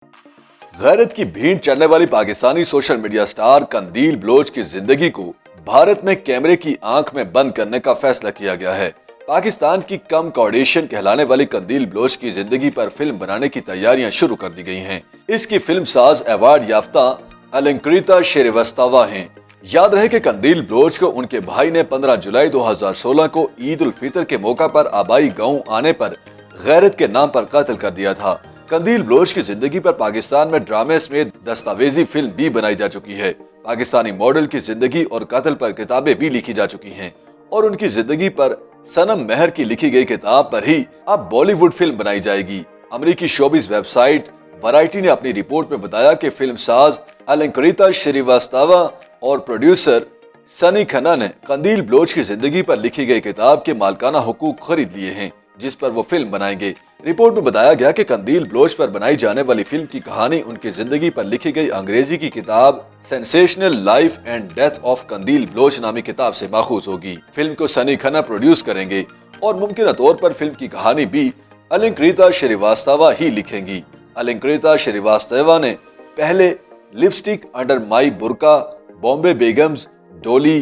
गैरत की भीड़ चढ़ने वाली पाकिस्तानी सोशल मीडिया स्टार कंदील बलोच की जिंदगी को भारत में कैमरे की आंख में बंद करने का फैसला किया गया है। पाकिस्तान की कम कार्डेशियन कहलाने वाली कंदील बलोच की जिंदगी पर फिल्म बनाने की तैयारियां शुरू कर दी गई हैं। इसकी फिल्म साज अवार्ड याफ्ता अलंकृता श्रीवास्तवा हैं। याद रहे कि कंदील बलोच को उनके भाई ने 15 जुलाई 2016 को ईद उल फितर के मौका पर आबाई गांव आने पर गैरत के नाम पर कत्ल कर दिया था। कंदील बलोच की जिंदगी पर पाकिस्तान में ड्रामे समेत दस्तावेजी फिल्म भी बनाई जा चुकी है। पाकिस्तानी मॉडल की जिंदगी और कत्ल पर किताबें भी लिखी जा चुकी हैं और उनकी जिंदगी पर सनम मेहर की लिखी गई किताब पर ही अब बॉलीवुड फिल्म बनाई जाएगी। अमेरिकी शोबिस वेबसाइट वैरायटी ने अपनी रिपोर्ट में बताया कि फिल्म साज अलंकृता श्रीवास्तवा और प्रोड्यूसर सनी खन्ना ने कंदील बलोच की जिंदगी पर लिखी गई किताब के मालकाना हुकूक खरीद लिए हैं, जिस पर वो फिल्म बनाएंगे। रिपोर्ट में बताया गया कि कंदील बलोच पर बनाई जाने वाली फिल्म की कहानी उनकी जिंदगी पर लिखी गई अंग्रेजी की किताब sensational life and death of कंदील बलोच नामी किताब से माखूज होगी। फिल्म को सनी खन्ना प्रोड्यूस करेंगे और मुमकिन तौर पर फिल्म की कहानी भी अलंकृता श्रीवास्तवा ही लिखेंगी। अलंकृता श्रीवास्तवा ने पहले lipstick under my burqa, Bombay Begums, Dolly,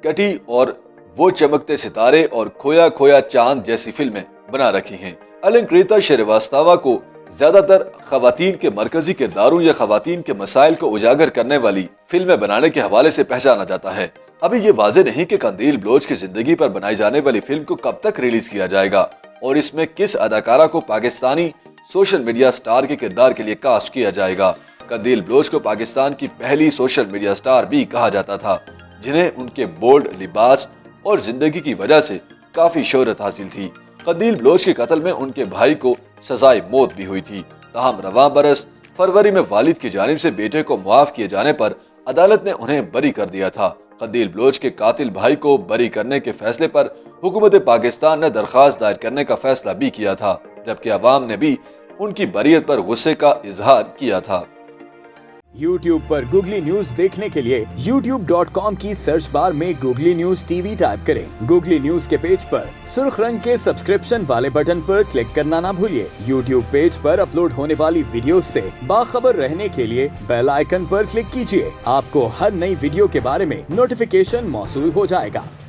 Kitty और वो चमकते सितारे और खोया खोया चांद जैसी फिल्में बना रखी हैं। अलंकृता श्रीवास्तवा को ज्यादातर खवातीन के मरकजी किरदारों या खवातीन के मसाइल को उजागर करने वाली फिल्में बनाने के हवाले से पहचाना जाता है। अभी ये वाज़ेह नहीं कि कंदील बलोच की जिंदगी पर बनाई जाने वाली फिल्म को कब तक रिलीज किया जाएगा और इसमें किस अदाकारा को पाकिस्तानी सोशल मीडिया स्टार के किरदार के लिए कास्ट किया जाएगा। कंदील बलोच को पाकिस्तान की पहली सोशल मीडिया स्टार भी कहा जाता था, जिन्हें उनके बोल्ड लिबास और जिंदगी की वजह से काफी शोहरत हासिल थी। कंदील बलोच के कत्ल में उनके भाई को सजाए मौत भी हुई थी। ताहम रवां बरस फरवरी में वालिद की जानिब से बेटे को मुआफ किए जाने पर अदालत ने उन्हें बरी कर दिया था। कंदील बलोच के कातिल भाई को बरी करने के फैसले पर हुकूमत पाकिस्तान ने दरखास्त दायर करने का फैसला भी किया था, जबकि अवाम ने भी उनकी बरीयत पर गुस्से का इजहार किया था। YouTube पर गूगली न्यूज देखने के लिए youtube.com की सर्च बार में गूगली न्यूज टीवी टाइप करें। गूगली न्यूज के पेज पर सुर्ख रंग के सब्सक्रिप्शन वाले बटन पर क्लिक करना ना भूलिए। YouTube पेज पर अपलोड होने वाली वीडियोस से बाखबर रहने के लिए बेल आइकन पर क्लिक कीजिए। आपको हर नई वीडियो के बारे में नोटिफिकेशन मौसूल हो जाएगा।